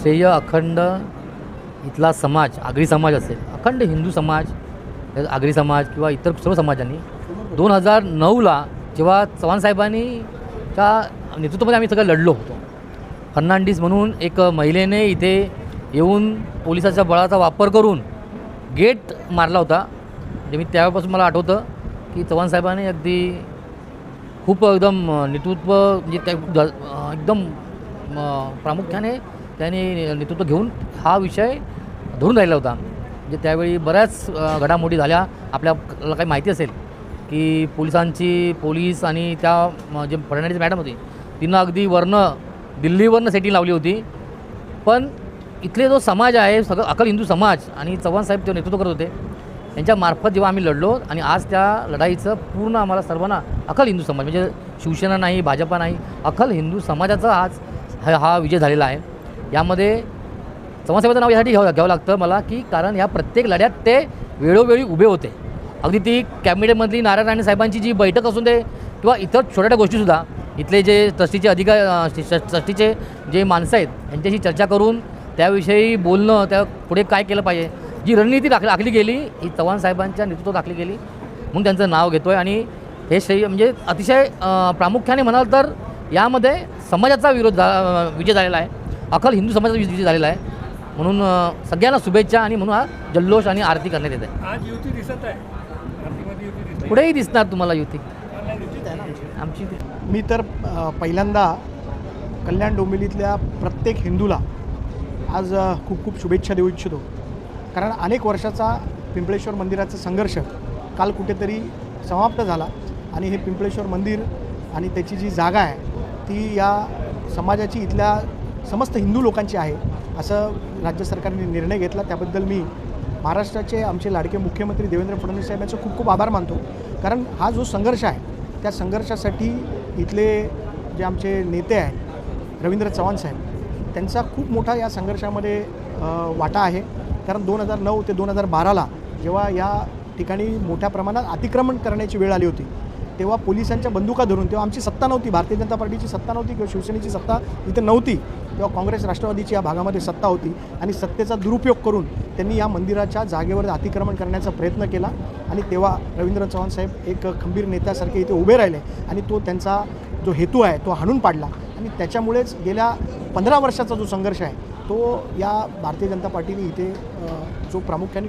श्रेय अखंड इथला समाज, आगरी समाज असेल, अखंड हिंदू समाज, आगरी समाज किंवा इतर सर्व समाजांनी 2009ला जेव्हा चव्हाण साहेबांनी त्या नेतृत्वामध्ये आम्ही सगळं लढलो होतो. फर्नांडिस म्हणून एक महिलेने इथे येऊन पोलिसाच्या बळाचा वापर करून गेट मारला होता. म्हणजे मी त्यावेळेपासून मला आठवतं की चव्हाण साहेबांनी अगदी खूप एकदम नेतृत्व म्हणजे त्या एकदम प्रामुख्याने त्याने नेतृत्व घेऊन हा विषय धरून राहिला होता. म्हणजे त्यावेळी बऱ्याच घडामोडी झाल्या. आपल्याला काही माहिती असेल की पोलीस आणि त्या जे फडणवीस मॅडम होती तिनं अगदी दिल्लीवरनं सेटिंग लावली होती. पण इथले जो समाज आहे सगळं अखल हिंदू समाज आणि चव्हाण साहेब ते नेतृत्व करत होते त्यांच्यामार्फत जेव्हा आम्ही लढलो आणि आज त्या लढाईचं पूर्ण आम्हाला सर्वांना अखल हिंदू समाज म्हणजे शिवसेना नाही, भाजपा नाही, अखल हिंदू समाजाचा आज हा विजय झालेला आहे. यामध्ये चव्हाण साहेबांचं नाव यासाठी घ्यावं लागतं मला की कारण ह्या प्रत्येक लढ्यात ते वेळोवेळी उभे होते. अगदी ती कॅबिनेटमधली नारायण राणे साहेबांची जी बैठक असून दे किंवा इतर छोट्या गोष्टीसुद्धा इथले जे ट्रस्टीचे जे माणसं आहेत यांच्याशी चर्चा करून त्याविषयी बोलणं, त्या पुढे काय केलं पाहिजे, जी रणनीती आखली गेली ही चव्हाण साहेबांच्या नेतृत्वात आखली गेली म्हणून त्यांचं नाव घेतो आहे. आणि हे श्रेय म्हणजे अतिशय प्रामुख्याने म्हणाल तर यामध्ये समाजाचा विजय झालेला आहे, अखल हिंदू समाजाचा विजय झालेला आहे. म्हणून सगळ्यांना शुभेच्छा आणि म्हणून हा जल्लोष आणि आरती करण्यात येत आहे. आज युती दिसत आहे, पुढेही दिसणार तुम्हाला युती आमची. मी तर पहिल्यांदा कल्याण डोंबिवलीतल्या प्रत्येक हिंदूला आज खूप खूप शुभेच्छा देऊ इच्छितो. कारण अनेक वर्षाचा पिंपळेश्वर मंदिराचा संघर्ष काल कुठेतरी समाप्त झाला आणि हे पिंपळेश्वर मंदिर आणि त्याची जी जागा आहे ती या समाजाची इथल्या समस्त हिंदू लोकांची आहे असं राज्य सरकारने निर्णय घेतला. त्याबद्दल मी महाराष्ट्राचे आमचे लाडके मुख्यमंत्री देवेंद्र फडणवीस साहेब यांचे खूप खूप आभार मानतो. कारण हा जो संघर्ष आहे त्या संघर्षासाठी इथले जे आमचे नेते आहेत रवींद्र चव्हाण साहेब त्यांचा खूप मोठा या संघर्षामध्ये वाटा आहे. कारण 2009 ते 2012ला जेव्हा या ठिकाणी मोठ्या प्रमाणात अतिक्रमण करण्याची वेळ आली होती तेव्हा पोलिसांच्या बंदुका धरून, तेव्हा आमची सत्ता नव्हती, भारतीय जनता पार्टीची सत्ता नव्हती किंवा शिवसेनेची सत्ता इथं नव्हती, तेव्हा काँग्रेस राष्ट्रवादीची या भागामध्ये सत्ता होती आणि सत्तेचा दुरुपयोग करून त्यांनी या मंदिराच्या जागेवर अतिक्रमण करण्याचा प्रयत्न केला. आणि तेव्हा रवींद्र चव्हाण साहेब एक खंबीर नेत्यासारखे इथे उभे राहिले आणि तो त्यांचा जो हेतू आहे तो हाणून पाडला. आणि त्याच्यामुळेच गेल्या 15 वर्षाचा जो संघर्ष आहे तो या भारतीय जनता पार्टीने इथे जो प्रामुख्याने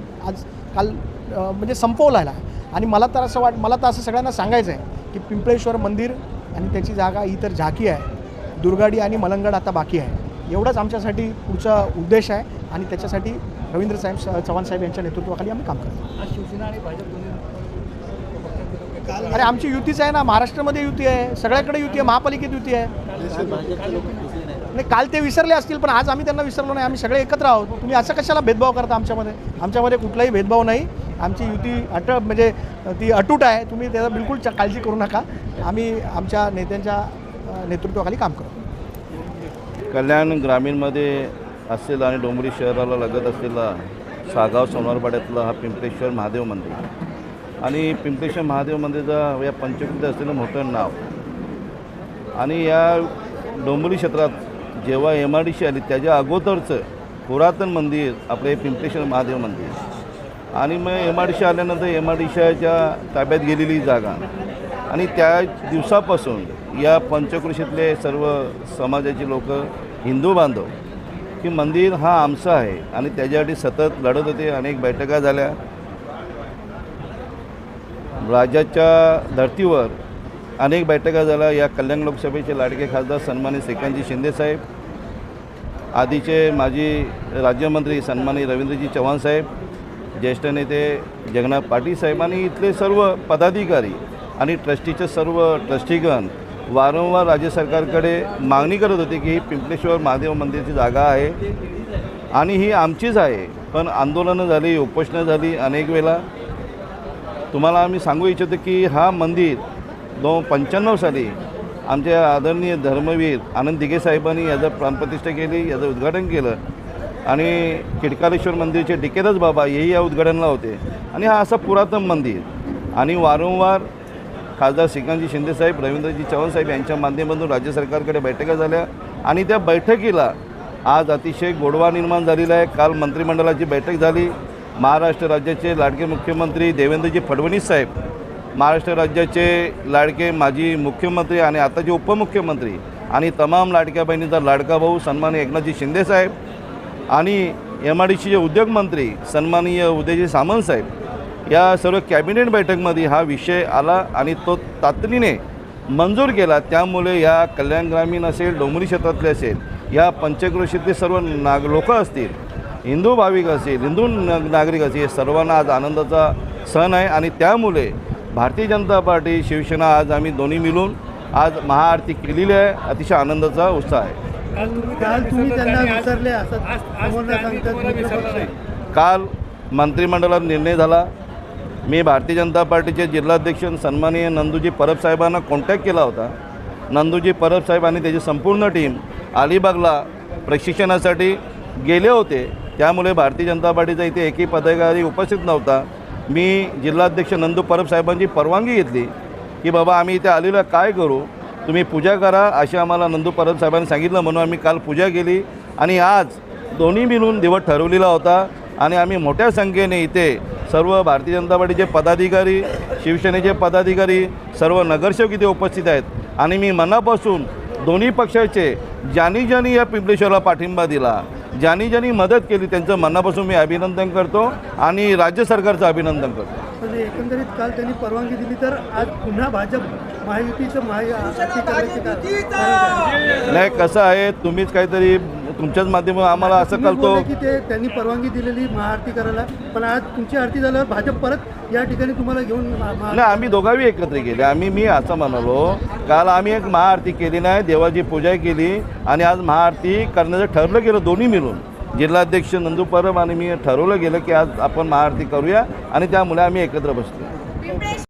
काल म्हणजे संपवला आहे. आणि मला तर असं सगळ्यांना सांगायचं आहे की पिंपळेश्वर मंदिर आणि त्याची जागा ही तर झाकी आहे, दुर्गाडी आणि मलंगड आता बाकी आहे. एवढंच आमच्यासाठी पुढचा उद्देश आहे आणि त्याच्यासाठी रवींद्र चव्हाण साहेब यांच्या नेतृत्वाखाली आम्ही काम करतो. आज शिवसेना आणि भाजप दोन्ही अरे आमची युतीच आहे ना, महाराष्ट्रामध्ये युती आहे, सगळ्याकडे युती आहे, महापालिकेत युती आहे. नाही काल ते विसरले असतील पण आज आम्ही त्यांना विसरलो नाही, आम्ही सगळे एकत्र आहोत. तुम्ही असं कशाला भेदभाव करता आमच्यामध्ये कुठलाही भेदभाव नाही. आमची युती म्हणजे ती अटूट आहे. तुम्ही त्याचा बिलकुल काळजी करू नका. आम्ही आमच्या नेत्यांच्या नेतृत्वाखाली काम करतो. कल्याण ग्रामीणमध्ये असलेला आणि डोंबिवली शहराला लगत असलेला सागाव सोनारपाड्यातला हा पिंपळेश्वर महादेव मंदिर आणि पिंपळेश्वर महादेव मंदिराचा या पंचकृतीत असलेलं मोठं नाव आणि या डोंबिवली क्षेत्रात जेव्हा MIDC आली त्याच्या अगोदरचं पुरातन मंदिर आपले पिंपळेश्वर महादेव मंदिर आणि मग MIDC आल्यानंतर MIDCच्या ताब्यात गेलेली जागा आणि त्या दिवसापासून या पंचक्रोशीतले सर्व समाजाचे लोक हिंदू बांधव की मंदिर हा आमचं आहे आणि त्याच्यासाठी सतत लढत होते. अनेक बैठका झाल्या. राज्याच्या धर्तीवर अनेक बैठका झाल्या. या कल्याण लोकसभेचे लाडके खासदार सन्मानित श्रीकांतजी शिंदेसाहेब, आधीचे माजी राज्यमंत्री सन्मानित रवींद्रजी चव्हाण साहेब, ज्येष्ठ नेते जगन्नाथ पाटील साहेब आणि इथले सर्व पदाधिकारी आणि ट्रस्टीचे सर्व ट्रस्टीगण वारंवार राज्य सरकारकडे मागणी करत होते की ही पिंपळेश्वर महादेव मंदिराची जागा आहे आणि ही आमचीच आहे. पण आंदोलनं झाली, उपोषणं झाली अनेक वेळा. तुम्हाला आम्ही सांगू इच्छितो की हा मंदिर 1995 साली आमचे आदरणीय धर्मवीर आनंद दिघे साहेबांनी याचं प्राणप्रतिष्ठा केली, याचं उद्घाटन केलं आणि खिडकालेश्वर मंदिरचे डिकेदास बाबा हेही या उद्घाटनाला होते. आणि हा असा पुरातन मंदिर आणि वारंवार खासदार श्रीकांतजी शिंदेसाहेब, रवींद्रजी चव्हाण साहेब यांच्या माध्यमातून राज्य सरकारकडे बैठका झाल्या आणि त्या बैठकीला आज अतिशय गोडवा निर्माण झालेला आहे. काल मंत्रिमंडळाची बैठक झाली. महाराष्ट्र राज्याचे लाडके मुख्यमंत्री देवेंद्रजी फडणवीस साहेब, महाराष्ट्र राज्याचे लाडके माजी मुख्यमंत्री आणि आताचे उपमुख्यमंत्री आणि तमाम लाडक्या बहिणीचा लाडका भाऊ सन्माननीय एकनाथजी शिंदे साहेब आणि MIDCचे उद्योगमंत्री सन्माननीय उदयजी सामंत साहेब या सर्व कॅबिनेट बैठकमध्ये हा विषय आला आणि तो तातडीने मंजूर केला. त्यामुळे या कल्याण ग्रामीण असेल, डोंगरी क्षेत्रातले असेल, या पंचक्रोशीतले सर्व लोक असतील, हिंदू भाविक असेल, हिंदू नागरिक असेल, हे सर्वांना आज आनंदाचा सण आहे. आणि त्यामुळे भारतीय जनता पार्टी, शिवसेना आज आम्ही दोन्ही मिळून आज महाआरती केलेली आहे. अतिशय आनंदाचा उत्साह आहे. काल तुम्ही त्यांना विसरले असं काल मंत्रिमंडळात निर्णय झाला. मी भारतीय जनता पार्टीचे जिल्हाध्यक्ष सन्माननीय नंदूजी परब साहेबांना कॉन्टॅक्ट केला होता. नंदूजी परब साहेब आणि त्याची संपूर्ण टीम अलिबागला प्रशिक्षणासाठी गेले होते. त्यामुळे भारतीय जनता पार्टीचा इथे एकही पदाधिकारी उपस्थित नव्हता. मी जिल्हाध्यक्ष नंदू परब साहेबांची परवानगी घेतली की बाबा आम्ही इथे आलेलो काय करू, तुम्ही पूजा करा असे आम्हाला नंदू परब साहेबांनी सांगितलं. म्हणून आम्ही काल पूजा केली आणि आज दोन्ही मिळून दिवस ठरवलेला होता आणि आम्ही मोठ्या संख्येने इथे सर्व भारतीय जनता पार्टीचे पदाधिकारी, शिवसेनेचे पदाधिकारी, सर्व नगरसेवक इथे उपस्थित आहेत. आणि मी मनापासून दोन्ही पक्षाचे ज्यांनी या पिंपळेश्वरला पाठिंबा दिला, ज्यांनी मदत केली, त्यांचं मनापासून मी अभिनंदन करतो आणि राज्य सरकारचं अभिनंदन करतो. पण एकंदरीत काल त्यांनी परवानगी दिली तर आज पुन्हा भाजप महायुतीचं नाही, कसं आहे, तुम्हीच काहीतरी तुमच्याच माध्यमातून आम्हाला असं कळतो की ते त्यांनी परवानगी दिलेली महाआरती करायला, पण आज तुमची आरती झाल्यावर भाजप परत या ठिकाणी तुम्हाला घेऊन नाही, आम्ही दोघांही एकत्र केले. मी असं म्हणालो, काल आम्ही एक महाआरती केली नाही, देवाची पूजा केली आणि आज महाआरती करण्याचं ठरलं गेलं. दोन्ही मिळून जिल्हाध्यक्ष नंदू परब आणि मी ठरवलं गेलं की आज आपण महाआरती करूया आणि त्यामुळे आम्ही एकत्र बसलो.